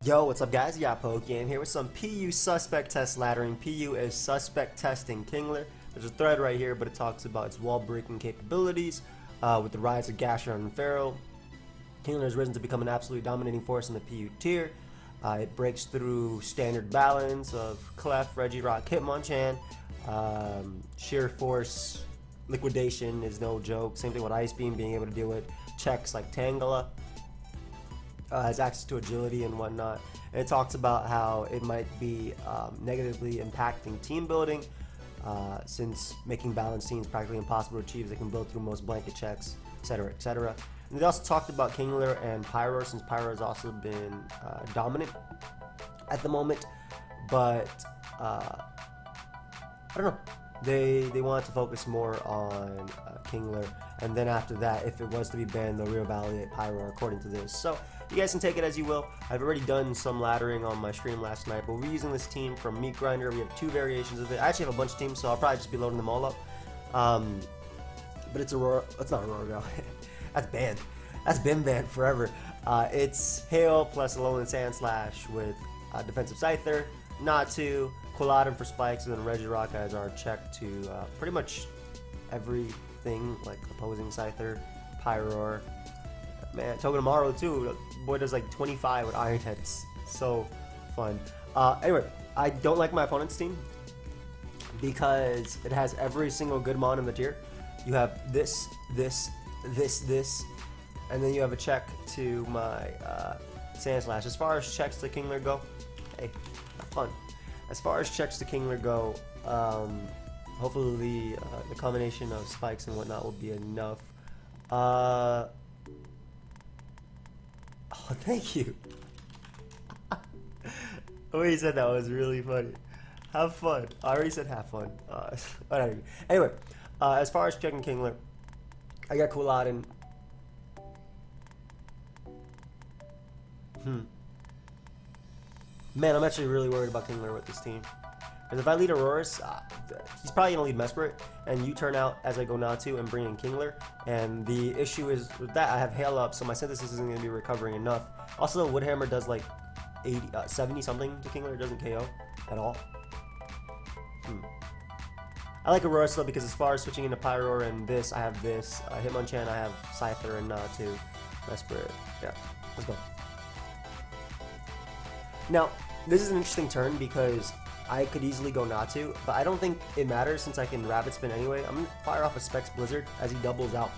Yo, what's up guys? Yeah, PokeaimMD here with some PU suspect test laddering. PU is suspect testing Kingler. There's a thread right here, but it talks about its wall breaking capabilities with the rise of Gastron and Pharaoh. Kingler has risen to become an absolutely dominating force in the PU tier. It breaks through standard balance of Clef, Regirock, Hitmonchan. Sheer force liquidation is no joke. Same thing with Ice Beam, being able to deal with checks like Tangela. Has access to agility and whatnot. And it talks about how it might be negatively impacting team building since making balanced teams practically impossible to achieve. They can build through most blanket checks, etc., etc. And they also talked about Kingler and Pyro, since Pyro has also been dominant at the moment, but I don't know. They wanted to focus more on Kingler, and then after that, if it was to be banned, they'll reevaluate Pyro according to this. So you guys can take it as you will. I've already done some laddering on my stream last night, but we're using this team from Meat Grinder. We have two variations of it. I actually have a bunch of teams, so I'll probably just be loading them all up. But it's Aurora. It's not Aurora Girl. That's banned. That's been banned forever. It's Hail plus Alolan Sandslash with defensive Scyther, Natu, Quilladin for spikes, and then Regirock as our check to pretty much everything like opposing Scyther, Pyroar. Man, Togedemaru too. Boy does like 25 with Iron Head. It's so fun. Anyway, I don't like my opponent's team because it has every single good mon in the tier. You have this, and then you have a check to my Sandslash. As far as checks to Kingler go, hey, have fun. As far as checks to Kingler go, hopefully the combination of spikes and whatnot will be enough. Oh, thank you. The way you said that was really funny. Have fun. I already said have fun. Whatever. Anyway, as far as checking Kingler, I got Quilladin. Man, I'm actually really worried about Kingler with this team. Because if I lead Aurorus, he's probably going to lead Mesprit, and you turn out as I go Natu and bring in Kingler. And the issue is with that, I have Hail up, so my synthesis isn't going to be recovering enough. Also, Woodhammer does like 70 something to Kingler. It doesn't KO at all. I like Aurorus though, because as far as switching into Pyroar and this, I have this. Hitmonchan, I have Scyther and Natu. Mesprit. Yeah, let's go. Now, this is an interesting turn because I could easily go Natu, but I don't think it matters since I can Rabbit Spin anyway. I'm going to fire off a Specs Blizzard as he doubles out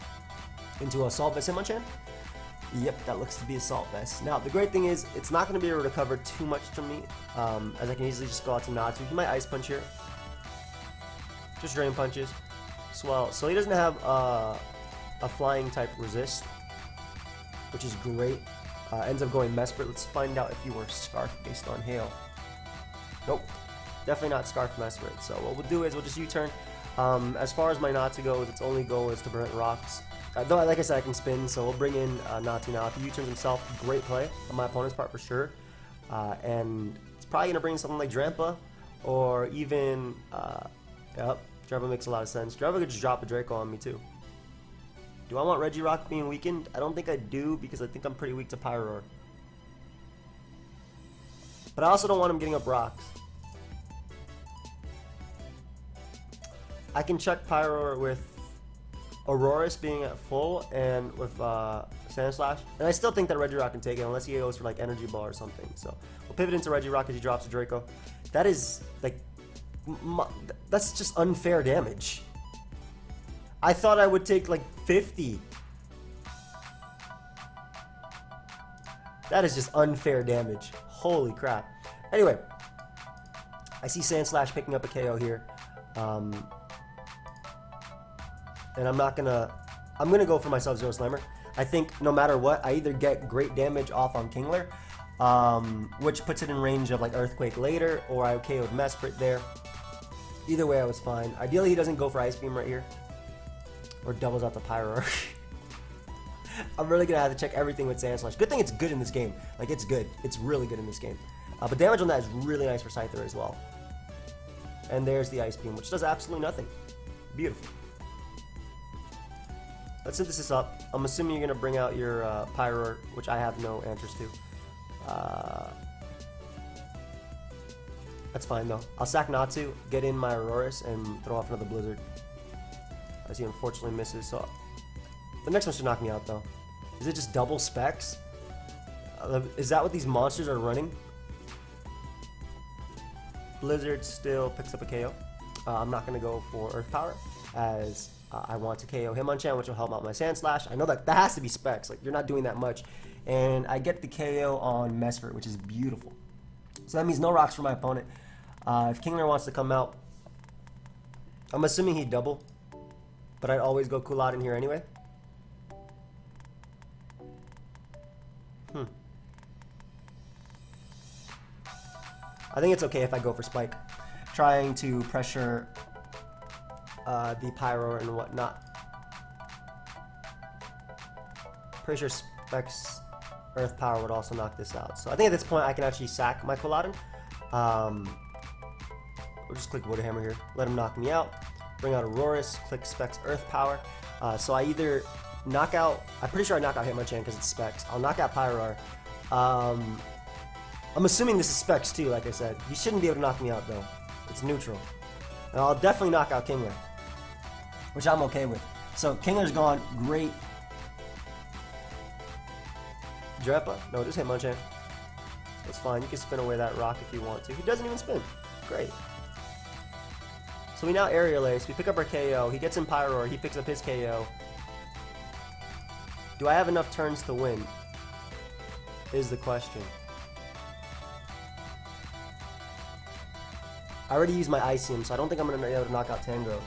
into Assault Vest Hitmonchan. Yep, that looks to be Assault Vest. Now, the great thing is, it's not going to be able to cover too much from me, as I can easily just go out to Natu. He might Ice Punch here. Just Drain Punches. Swell. So he doesn't have a Flying type resist, which is great. Ends up going Mesprit. Let's find out if you were Scarf based on Hail. Nope. Definitely not Scarf Mesprit. So what we'll do is we'll just U-turn. As far as my Natu goes, its only goal is to prevent rocks. Though, like I said, I can spin, so we'll bring in Natu now. If he U-turns himself, great play on my opponent's part for sure. And it's probably going to bring something like Drampa, or even, yep, Drampa makes a lot of sense. Drampa could just drop a Draco on me too. Do I want Regirock being weakened? I don't think I do, because I think I'm pretty weak to Pyroar. But I also don't want him getting up rocks. I can check Pyroar with Aurorus being at full and with Sandslash. And I still think that Regirock can take it unless he goes for like Energy Ball or something. So we'll pivot into Regirock as he drops a Draco. That is like, that's just unfair damage. I thought I would take like 50. That is just unfair damage. Holy crap. Anyway, I see Sandslash picking up a KO here. And I'm gonna go for myself Zero Slammer. I think no matter what, I either get great damage off on Kingler, which puts it in range of like Earthquake later, or I KO'd Mesprit there. Either way, I was fine. Ideally, he doesn't go for Ice Beam right here, or doubles out the Pyroar. I'm really gonna have to check everything with Sandslash. Good thing it's good in this game. Like, it's good. It's really good in this game. But damage on that is really nice for Scyther as well. And there's the Ice Beam, which does absolutely nothing. Beautiful. Let's synthesis up. I'm assuming you're going to bring out your Pyroar, which I have no answers to. That's fine though. I'll sack Natsu, get in my Aurorus, and throw off another Blizzard. As he unfortunately misses, so the next one should knock me out though. Is it just double specs? Is that what these monsters are running? Blizzard still picks up a KO. I'm not going to go for Earth Power as I want to KO Hitmonchan, which will help out my Sand Slash. I know that has to be specs. Like, you're not doing that much. And I get the KO on Mesprit, which is beautiful. So that means no rocks for my opponent. If Kingler wants to come out, I'm assuming he'd double. But I'd always go Cool Out in here anyway. I think it's okay if I go for Spike. Trying to pressure the Pyro and whatnot. Pretty sure Specs Earth Power would also knock this out. So I think at this point I can actually sack my Cooladen. We'll just click Wood Hammer here. Let him knock me out. Bring out Aurorus. Click Specs Earth Power. So I either knock out... I'm pretty sure I knock out Hitmonchan because it's Specs. I'll knock out Pyroar. I'm assuming this is Specs too, like I said. He shouldn't be able to knock me out though. It's neutral. And I'll definitely knock out Kingler, which I'm okay with. So Kingler's gone. Great. Drepa? No, just Hitmonchan. That's fine. You can spin away that rock if you want to. He doesn't even spin. Great. So we now Aerial Ace. We pick up our KO. He gets in Pyroar. He picks up his KO. Do I have enough turns to win? Is the question. I already used my Icium, so I don't think I'm going to be able to knock out Tango.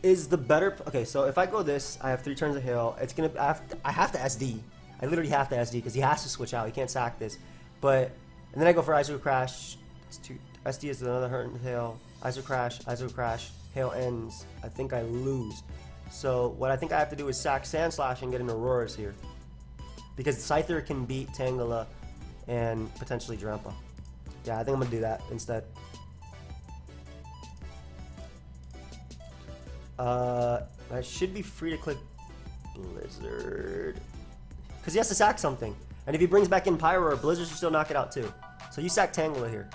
Is the better... Okay, so if I go this, I have 3 turns of Hail. It's going to... I have to SD. I literally have to SD because he has to switch out. He can't sack this. But... And then I go for Iso Crash. It's 2... SD is another turn of Hail. Iso Crash. Hail ends. I think I lose. So what I think I have to do is sack Sand Slash and get an Aurorus here. Because Scyther can beat Tangela and potentially Drampa. Yeah, I think I'm going to do that instead. I should be free to click Blizzard. Because he has to sack something. And if he brings back in Pyro, Blizzard should still knock it out too. So you sack Tangela here.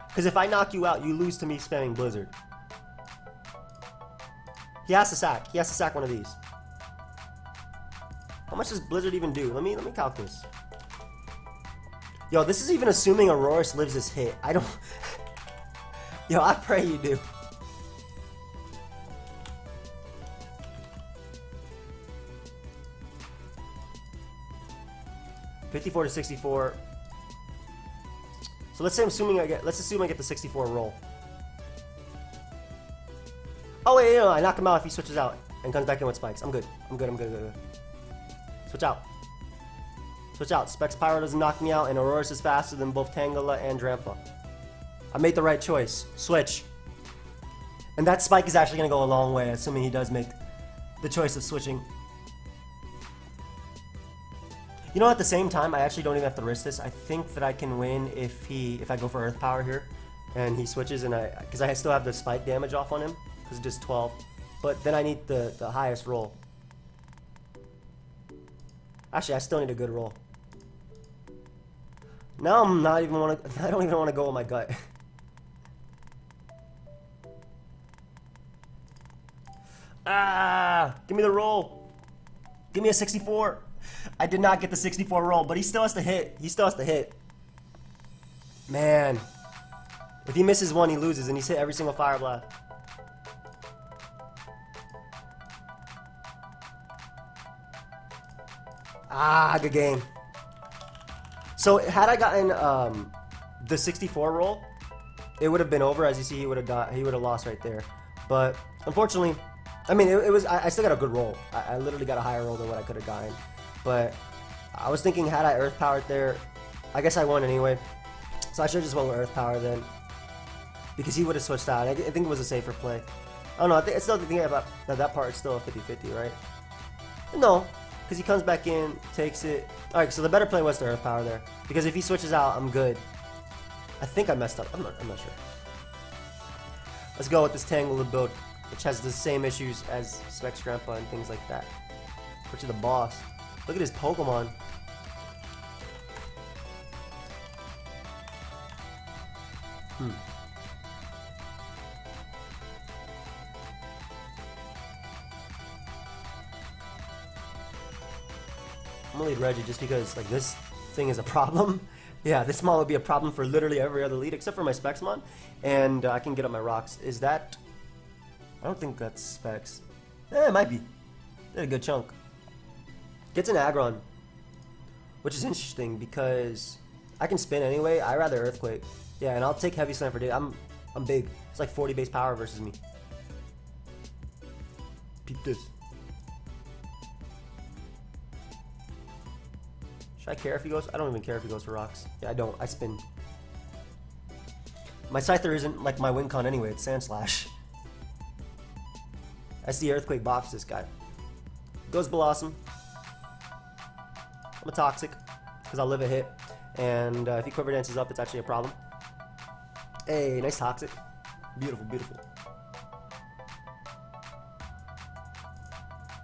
Because if I knock you out, you lose to me spamming Blizzard. He has to sack. He has to sack one of these. How much does Blizzard even do? Let me calc this. Yo, this is even assuming Aurorus lives this hit. I don't... Yo, I pray you do. $54 to 64. So let's say let's assume I get the 64 roll. Oh wait, no, I knock him out if he switches out and comes back in with spikes. I'm good. I'm good. Switch out. Switch out. Specs Pyro doesn't knock me out, and Aurorus is faster than both Tangela and Drampa. I made the right choice. Switch. And that spike is actually going to go a long way, assuming he does make the choice of switching. You know, at the same time, I actually don't even have to risk this. I think that I can win if I go for Earth Power here, and he switches, and because I still have the spike damage off on him, because it's just 12. But then I need the highest roll. Actually, I still need a good roll. Now I don't even want to go with my gut. Give me the roll. Give me a 64. I did not get the 64 roll, but he still has to hit. Man. If he misses one, he loses, and he's hit every single Fire Blast. Good game. So had I gotten the 64 roll, it would have been over. As you see, he would have lost right there. But unfortunately, I mean, I still got a good roll. I literally got a higher roll than what I could have gotten. But I was thinking, had I Earth Powered there, I guess I won anyway. So I should have just went with Earth Power then, because he would have switched out. I think it was a safer play. I don't know. I still thinking about that part. It's still a 50-50, right? No. Because he comes back in, takes it. Alright, so the better play was to Earth Power there. Because if he switches out, I'm good. I think I messed up. I'm not sure. Let's go with this Tangela build, which has the same issues as Specs Grandpa and things like that. Which is the boss. Look at his Pokemon. I'm gonna lead Reggie just because like this thing is a problem. Yeah, this mon would be a problem for literally every other lead except for my Spexmon, and I can get up my rocks. Is that? I don't think that's Specs. It might be. Did a good chunk. Gets an Aggron, which is interesting because I can spin anyway. I rather Earthquake. Yeah, and I'll take Heavy Slam for day. I'm big. It's like 40 base power versus me. Peep this. Should I care if he goes? I don't even care if he goes for rocks. Yeah, I don't. I spin. My Scyther isn't like my win con anyway. It's Sand Slash. I see Earthquake bops this guy. Goes Blossom. I'm a Toxic because I'll live a hit. And if he Quiver Dances up, it's actually a problem. Hey, nice Toxic. Beautiful, beautiful.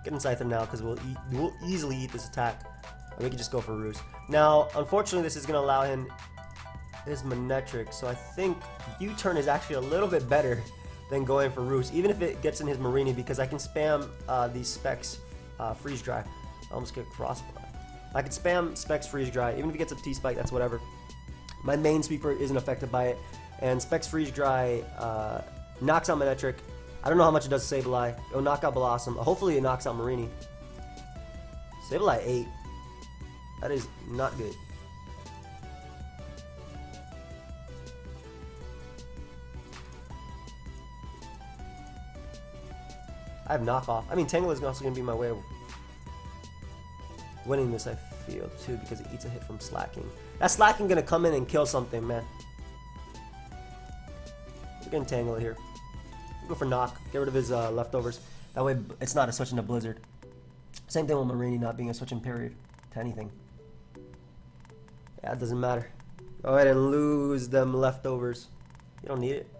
Getting Scyther now because we'll easily eat this attack. And we can just go for Roost. Now, unfortunately, this is going to allow him his Manectric. So I think U-turn is actually a little bit better than going for Roost, even if it gets in his Marini, because I can spam these Specs Freeze Dry. I almost get Frostbite. I can spam Specs Freeze Dry, even if he gets a T-Spike, that's whatever. My main sweeper isn't affected by it, and Specs Freeze Dry knocks out Manectric. I don't know how much it does to Sableye. It'll knock out Blossom. Hopefully it knocks out Marini. Sableye 8. That is not good. I have knockoff. I mean, Tangela is also going to be my way of winning this, I feel, too, because it eats a hit from Slacking. That Slacking going to come in and kill something, man. We're getting Tangela here. We'll go for Knock. Get rid of his leftovers. That way it's not a switch into Blizzard. Same thing with Marini not being a switch in period to anything. Yeah, it doesn't matter. Go ahead and lose them leftovers. You don't need it.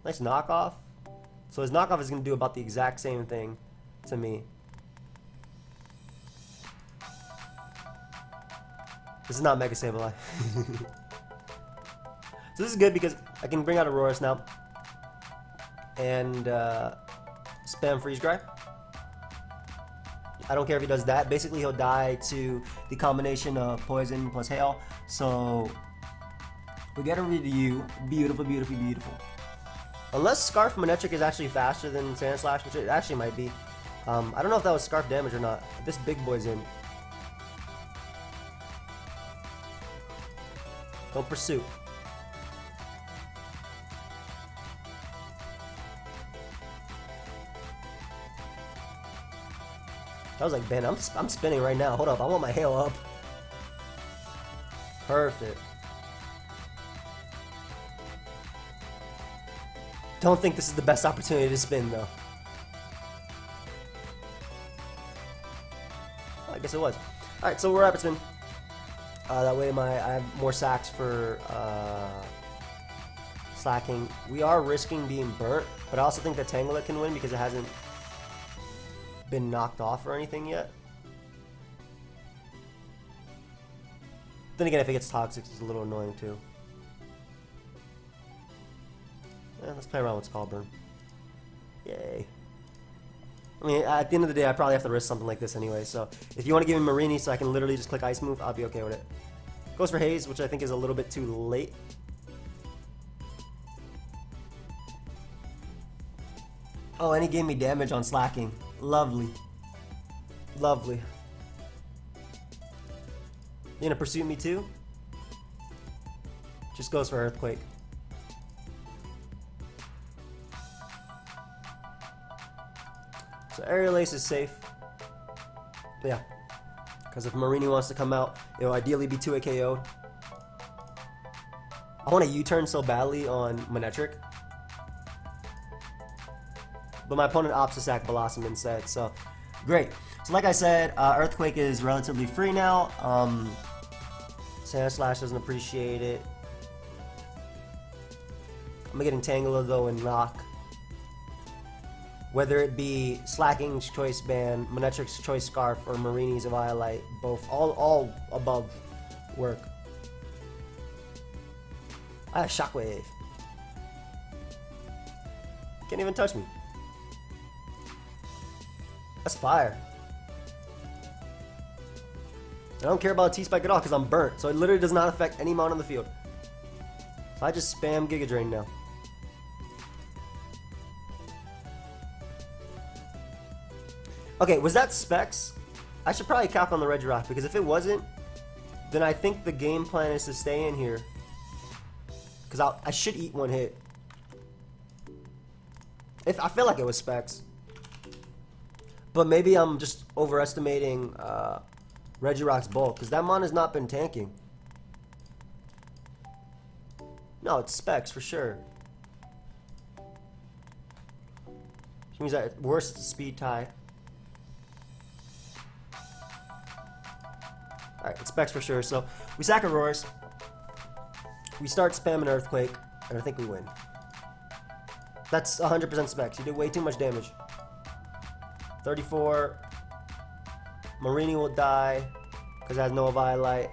Nice knockoff. So his knockoff is going to do about the exact same thing to me. This is not Mega Sableye. So this is good because I can bring out Aurorus now. And spam Freeze Dry. I don't care if he does that. Basically, he'll die to the combination of Poison plus Hail. So we get a review. Beautiful, beautiful, beautiful. Unless Scarf Manectric is actually faster than Sand Slash, which it actually might be. I don't know if that was Scarf damage or not. This big boy's in. Don't pursue. I was like, Ben, I'm spinning right now. Hold up, I want my hail up. Perfect. Don't think this is the best opportunity to spin, though. Oh, I guess it was. Alright, so we're rapid spin. That way I have more sacks for Slacking. We are risking being burnt, but I also think that Tangela can win because it hasn't been knocked off or anything yet. Then again, if it gets Toxic, it's a little annoying too. Yeah, let's play around with Skull Burn. Yay. I mean, at the end of the day, I probably have to risk something like this anyway, so if you want to give me Marini so I can literally just click Ice Move, I'll be okay with it. Goes for Haze, which I think is a little bit too late. Oh, and he gave me damage on Slacking. Lovely. Lovely. You gonna pursue me too? Just goes for Earthquake. So Aerial Ace is safe. But yeah. Because if Marini wants to come out, it'll ideally be 2 KO'd. I want a U-turn so badly on Manectric. But my opponent opts to sack Blossom instead, so so like I said, Earthquake is relatively free now. Sand Slash doesn't appreciate it. I'm gonna get Entangler though and Knock. Whether it be Slacking's Choice Band, Monetric's Choice Scarf, or Marini's Violite, both, all above work. I have Shockwave. Can't even touch me. That's fire. I don't care about T-Spike at all because I'm burnt, so it literally does not affect any amount on the field. So I just spam Giga Drain now. Okay, was that Specs? I should probably cap on the Regirock because if it wasn't, then I think the game plan is to stay in here. Because I should eat one hit. I feel like it was Specs. But maybe I'm just overestimating Regirock's bulk, because that mon has not been tanking. No, it's Specs for sure. Which means that at worst it's a speed tie. Alright, it's Specs for sure. So we sack Auroras. We start spamming Earthquake, and I think we win. That's 100% Specs. You did way too much damage. 34. Marini will die because it has no Violite.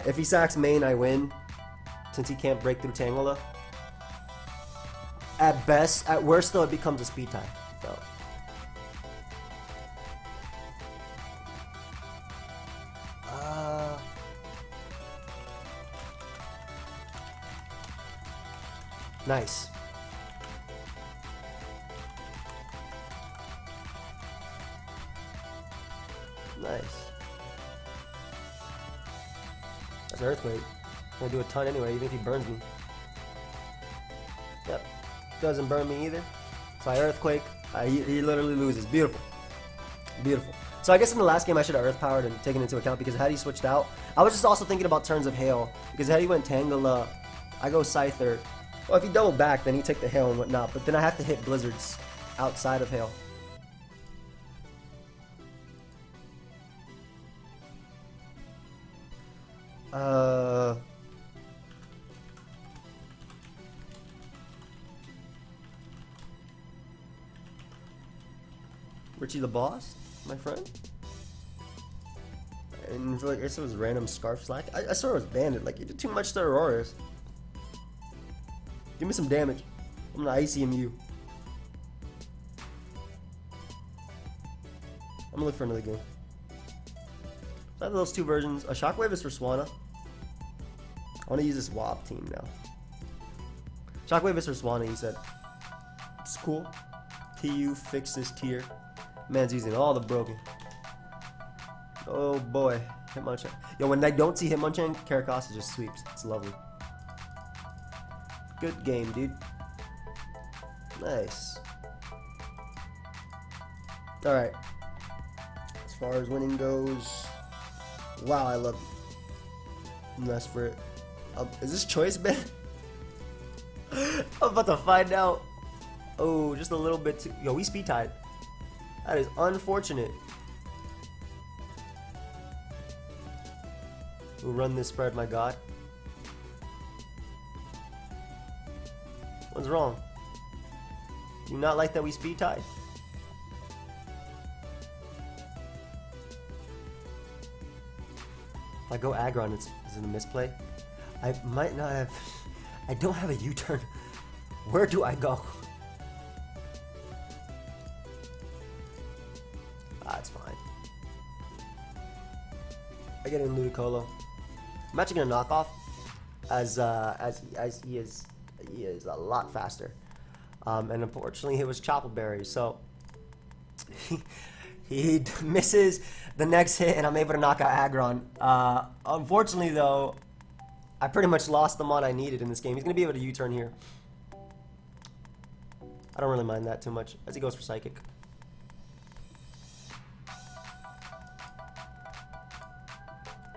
If he sacks main, I win since he can't break through Tangela. At best, at worst though, it becomes a speed tie. So. Nice. Nice. That's an Earthquake. Gonna do a ton anyway, even if he burns me. Yep. Doesn't burn me either. So I Earthquake. He literally loses. Beautiful. Beautiful. So I guess in the last game I should have Earth Powered and taken into account because had he switched out, I was just also thinking about turns of Hail. Because had he went Tangela, I go Scyther. Well, if he doubled back, then he'd take the Hail and whatnot. But then I have to hit Blizzards outside of Hail. Richie the Boss, my friend? And I guess it was random Scarf Slack. I swear it was Bandit. Like, you did too much to Auroras. Give me some damage. I'm gonna ICMU. I'm gonna look for another game. So I have those two versions. A Shockwave is for Swanna. I want to use this WAP team now. Shockwave is for Swanna, he said. It's cool. PU fix this tier. Man's using all the broken. Oh boy. Hitmonchan. Yo, when I don't see Hitmonchan, Caracasa just sweeps. It's lovely. Good game, dude. Nice. Alright. As far as winning goes, wow, I love mess for it. Is this choice band? I'm about to find out. Oh, just a little bit too. Yo, we speed tied. That is unfortunate. We'll run this spread, my god. What's wrong? Do you not like that we speed tied? If I go Aggron, is it a misplay? I might not have. I don't have a U-turn. Where do I go? It's fine. I get in Ludicolo. I'm actually gonna knock off as he is a lot faster. And unfortunately, it was Choppleberry, so he misses the next hit, and I'm able to knock out Aggron. Unfortunately, though, I pretty much lost the mod I needed in this game. He's gonna be able to U-turn here. I don't really mind that too much as he goes for Psychic.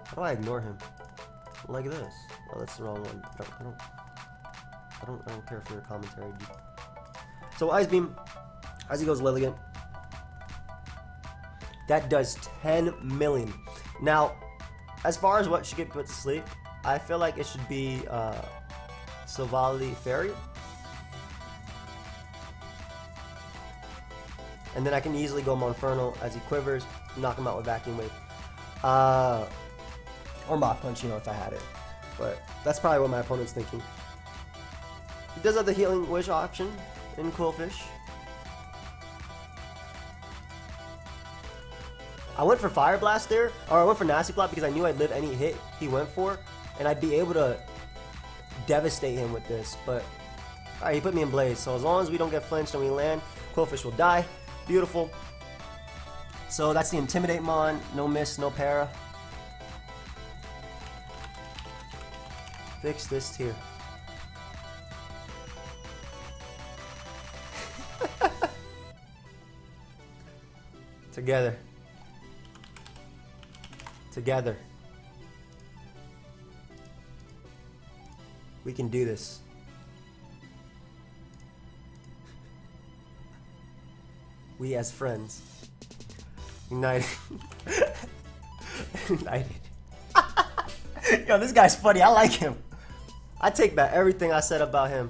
How do I ignore him? Like this. Oh, that's the wrong one. I don't care for your commentary, dude. So Ice Beam, as he goes Lilligant. That does 10 million. Now, as far as what should get put to sleep, I feel like it should be Silvally Fairy. And then I can easily go Monferno as he quivers, knock him out with Vacuum Wave. Or Mach Punch, you know, if I had it. But that's probably what my opponent's thinking. He does have the Healing Wish option in Quillfish. I went for Fire Blast there, or I went for Nasty Plot because I knew I'd live any hit he went for, and I'd be able to devastate him with this. But alright, he put me in Blaze, so as long as we don't get flinched and we land, Quillfish will die. Beautiful. So that's the Intimidate Mon, no miss, no para. Fix this tier. Together. Together. We can do this. We as friends. United. United. Yo, this guy's funny. I like him. I take back everything I said about him.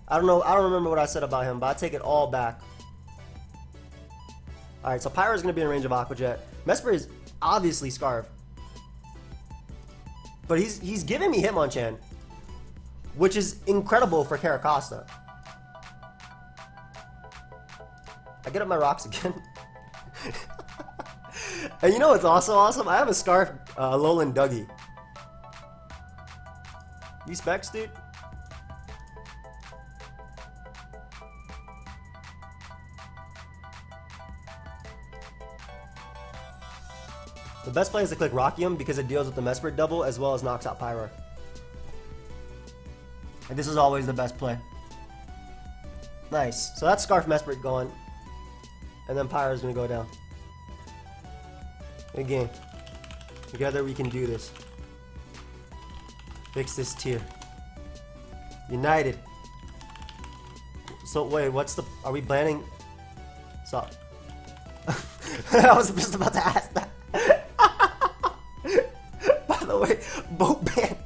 I don't know. I don't remember what I said about him, but I take it all back. Alright, so Pyro's going to be in range of Aqua Jet. Mesper is obviously Scarf. But he's giving me Hitmonchan, which is incredible for Caracosta. I get up my rocks again. And you know what's also awesome? I have a Scarf Alolan Dougie. You specs, dude? The best play is to click Rockium because it deals with the Mesprit double as well as knocks out Pyro. And this is always the best play. Nice. So that's Scarf Mesprit going. And then Pyro's gonna go down. Again. Together we can do this. Fix this tier. United. So wait, what's the... Are we banning... Stop. I was just about to ask that. By the way, boat ban.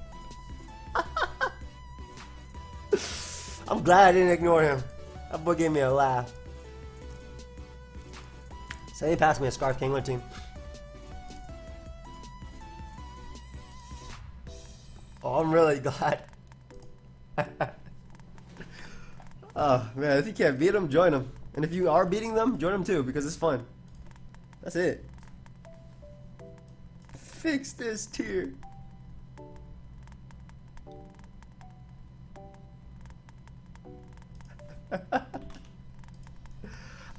I'm glad I didn't ignore him. That boy gave me a laugh. So he passed me a Scarf Kingler team. Oh, I'm really glad. Oh man, if you can't beat them, join them. And if you are beating them, join them too, because it's fun. That's it. Fix this tier.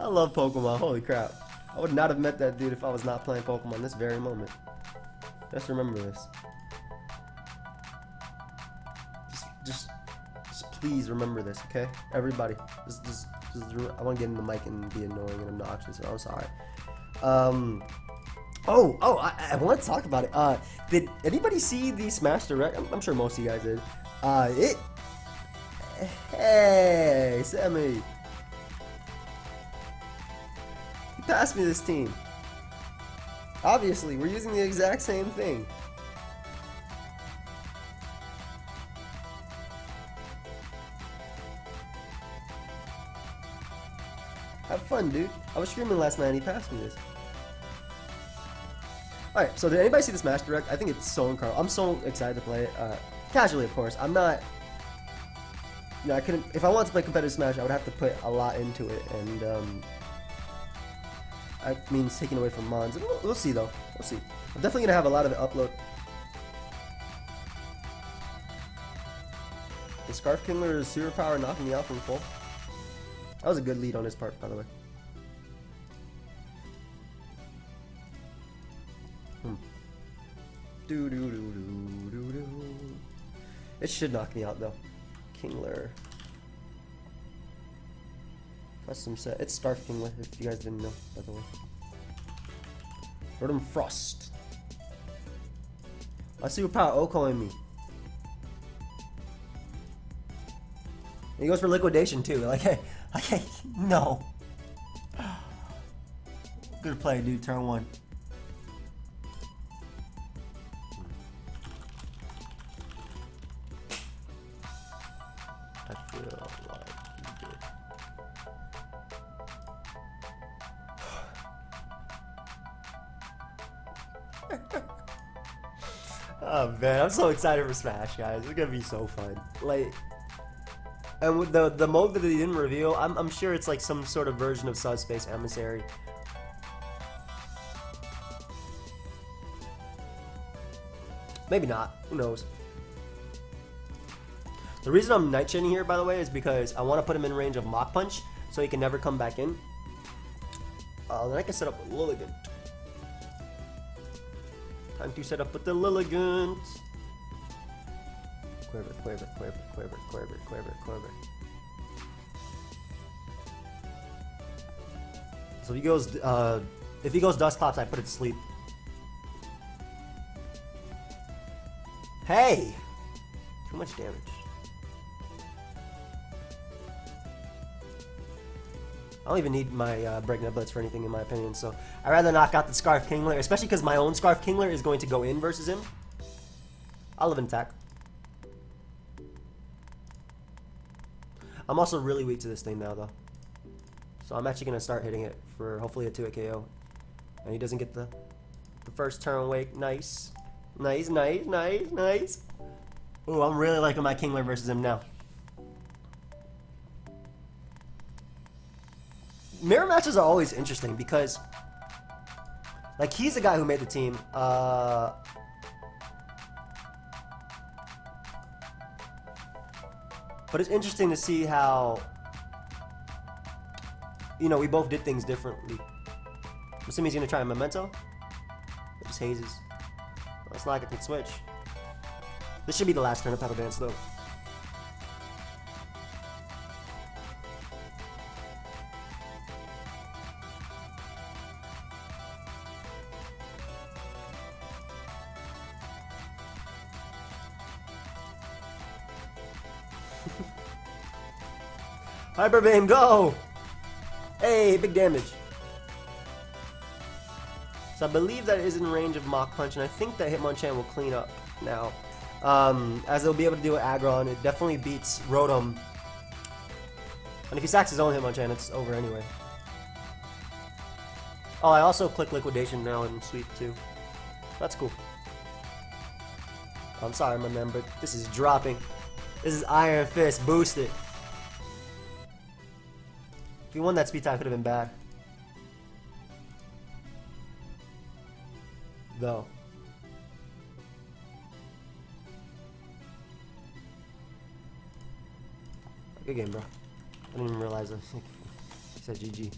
I love Pokemon, holy crap. I would not have met that dude if I was not playing Pokemon this very moment. Just remember this. Just please remember this, okay? Everybody, just I want to get in the mic and be annoying and obnoxious. So I'm sorry. I want to talk about it. Did anybody see the Smash Direct? I'm sure most of you guys did. Hey, Sammy. He passed me this team. Obviously, we're using the exact same thing. Have fun, dude. I was streaming last night and he passed me this. Alright, so did anybody see the Smash Direct? I think it's so incredible. I'm so excited to play it. Casually, of course. I'm not... You know, I couldn't... If I wanted to play competitive Smash, I would have to put a lot into it. And, I mean, taking away from Mons. We'll see, though. We'll see. I'm definitely going to have a lot of it upload. The Scarf Kingler is superpower knocking me out from full. That was a good lead on his part, by the way. It should knock me out, though. Kingler. Custom set. It's Scarf Kingler, if you guys didn't know, by the way. Rotom Frost. I see what power Oko in me. And he goes for liquidation too. Like, no. Good play, dude. Turn one. Oh man, I'm so excited for Smash, guys. It's gonna be so fun. Like, and with the mode that they didn't reveal, I'm sure it's like some sort of version of Subspace Emissary. Maybe not. Who knows? The reason I'm Night Chaining here, by the way, is because I want to put him in range of Mach Punch, so he can never come back in. Then I can set up with Lilligant. Time to set up with the Lilligant. Quiver, quiver, quiver, quiver, quiver, quiver, quiver. So if he goes Dust Claps, I put it to sleep. Hey! Too much damage. I don't even need my Breakneck Blitz for anything, in my opinion, so I'd rather knock out the Scarf Kingler, especially because my own Scarf Kingler is going to go in versus him. I'll live in attack. I'm also really weak to this thing now, though. So I'm actually going to start hitting it for hopefully a 2-hit KO. And he doesn't get the first turn wake. Nice. Nice, nice, nice, nice. Ooh, I'm really liking my Kingler versus him now. Mirror matches are always interesting because, like, he's the guy who made the team. But it's interesting to see how, you know, we both did things differently. I'm assuming he's going to try a Memento. It just hazes. Well, it's not like I can switch. This should be the last turn of Petal Dance, though. Hyper Beam, go! Hey, big damage. So I believe that is in range of Mach Punch, and I think that Hitmonchan will clean up now. As they'll be able to do Aggron. It definitely beats Rotom. And if he sacks his own Hitmonchan, it's over anyway. Oh, I also click Liquidation now in Sweep too. That's cool. I'm sorry, my man, but this is dropping. This is Iron Fist boosted. If he won that speed tie, could have been bad. Though. Good game, bro. I didn't even realize it. He said GG.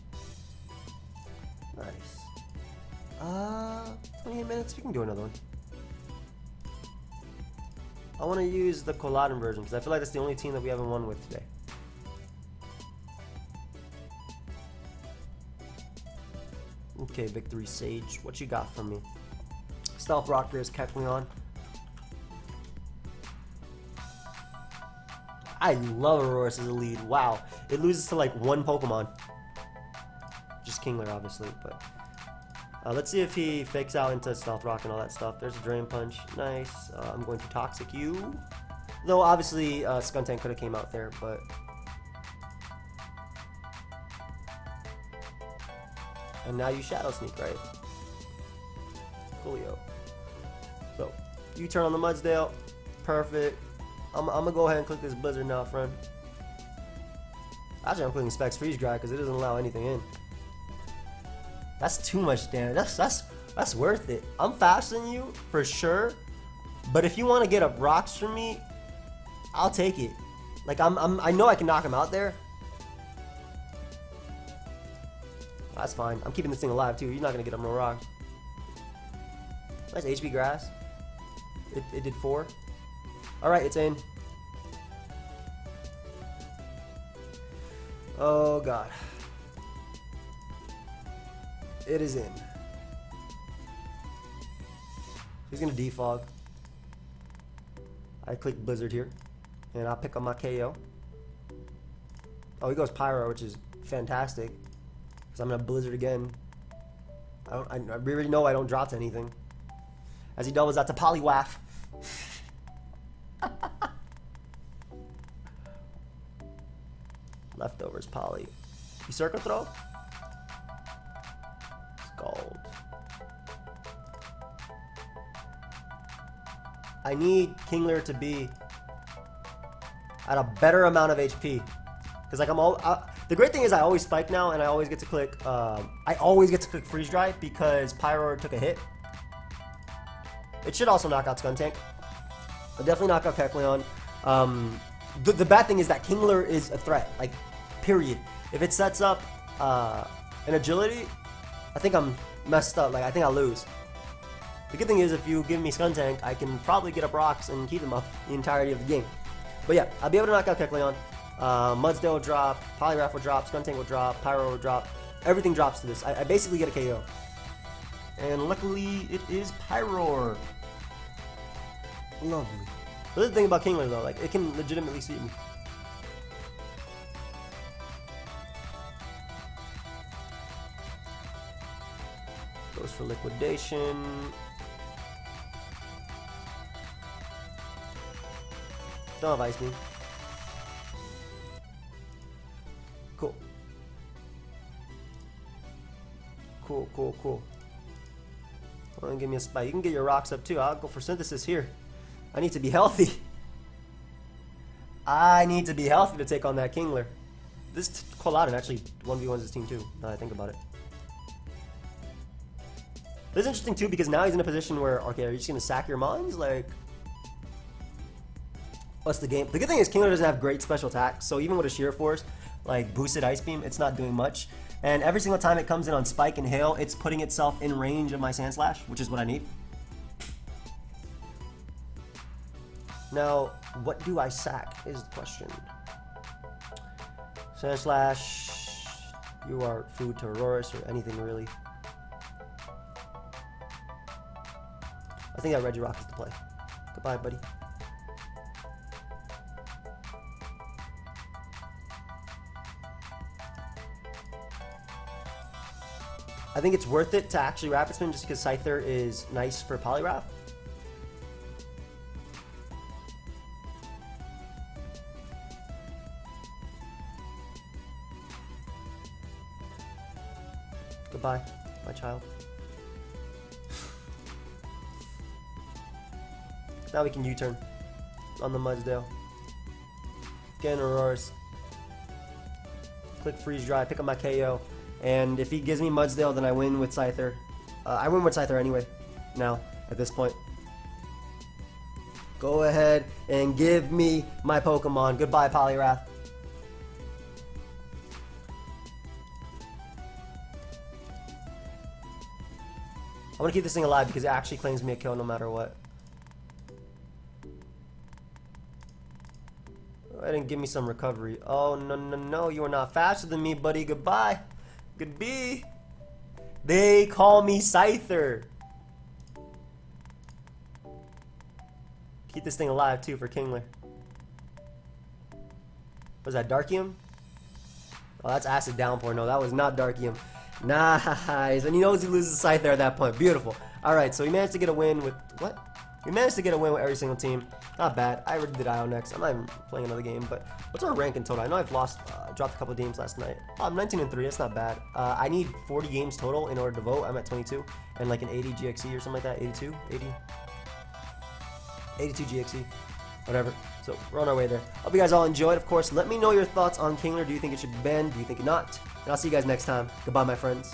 Nice. 28 minutes. We can do another one. I want to use the Koladin version because I feel like that's the only team that we haven't won with today. Okay, Victory Sage, what you got for me? Stealth Rocker is Kecleon. I love Aurorus as a lead. Wow, it loses to like one Pokemon. Just Kingler, obviously, but let's see if he fakes out into Stealth Rock and all that stuff. There's a Drain Punch, nice. I'm going to Toxic you. Though obviously Skuntank could have came out there, but. And now you Shadow Sneak, right? Coolio. So, you turn on the Mudsdale. Perfect. I'm gonna go ahead and click this Blizzard now, friend. Actually, I'm clicking Specs Freeze Dry because it doesn't allow anything in. That's too much damage. That's worth it. I'm faster than you, for sure. But if you want to get up rocks from me, I'll take it. Like, I know I can knock him out there. That's fine. I'm keeping this thing alive too. You're not gonna get up no rocks. Nice HP Grass. It did 4. Alright, it's in. Oh god. It is in. He's gonna defog. I click Blizzard here. And I'll pick up my KO. Oh, he goes Pyro, which is fantastic. Because I'm gonna Blizzard again. I really know I don't drop to anything. As he doubles out to Poliwrath. Leftovers Poly. You Circle Throw? Scald. I need Kingler to be at a better amount of HP. Because like the great thing is I always spike now, and I always get to click freeze dry because Pyro took a hit. It should also knock out Skuntank. I'll definitely knock out Kecleon. The bad thing is that Kingler is a threat, like, period. If it sets up an agility, I think I'm messed up. Like, I think I'll lose. The good thing is if you give me Skuntank, I can probably get up rocks and keep them up the entirety of the game. But yeah, I'll be able to knock out Kecleon. Mudsdale will drop, Poliwrath will drop, Skuntank will drop, Pyro will drop. Everything drops to this. I basically get a KO. And luckily, it is Pyroar. Lovely. The other thing about Kingler though, like, it can legitimately see me. Goes for liquidation. Don't have Ice Beam. Cool. Cool. Well, give me a spike. You can get your rocks up too. I'll go for Synthesis here. I need to be healthy. I need to be healthy to take on that Kingler. This Qualadin actually 1v1s his team too, now that I think about it. This is interesting too because now he's in a position where, okay, are you just going to sack your mons? Like, what's the game? The good thing is Kingler doesn't have great special attack, so even with a Sheer Force, like boosted Ice Beam, it's not doing much. And every single time it comes in on Spike and Hail, it's putting itself in range of my Sand Slash, which is what I need. Now, what do I sack is the question. Sand Slash, you are food to Aurorus or anything really. I think that Regirock is the play. Goodbye, buddy. I think it's worth it to actually Rapid Spin just because Scyther is nice for Poliwrath. Goodbye, my child. Now we can U-turn on the Mudsdale. Get an Aurorus. Click Freeze Dry, pick up my KO. And if he gives me Mudsdale, then I win with Scyther. I win with Scyther anyway, now, at this point. Go ahead and give me my Pokemon. Goodbye, Poliwrath. I want to keep this thing alive because it actually claims me a kill no matter what. Go ahead and give me some recovery. Oh, no. You are not faster than me, buddy. Goodbye. Goodbye. They call me Scyther. Keep this thing alive, too, for Kingler. Was that Darkium? Oh, that's Acid Downpour. No, that was not Darkium. Nice. And he knows he loses Scyther at that point. Beautiful. Alright, so we managed to get a win with... What? We managed to get a win with every single team. Not bad. I already did IO next. I'm not even playing another game, but what's our rank in total? I know I've lost, dropped a couple of games last night. Oh, I'm 19-3. That's not bad. I need 40 games total in order to vote. I'm at 22. And like an 80 GXE or something like that. 82? 80? 82 GXE. Whatever. So we're on our way there. Hope you guys all enjoyed. Of course, let me know your thoughts on Kingler. Do you think it should bend? Do you think it not? And I'll see you guys next time. Goodbye, my friends.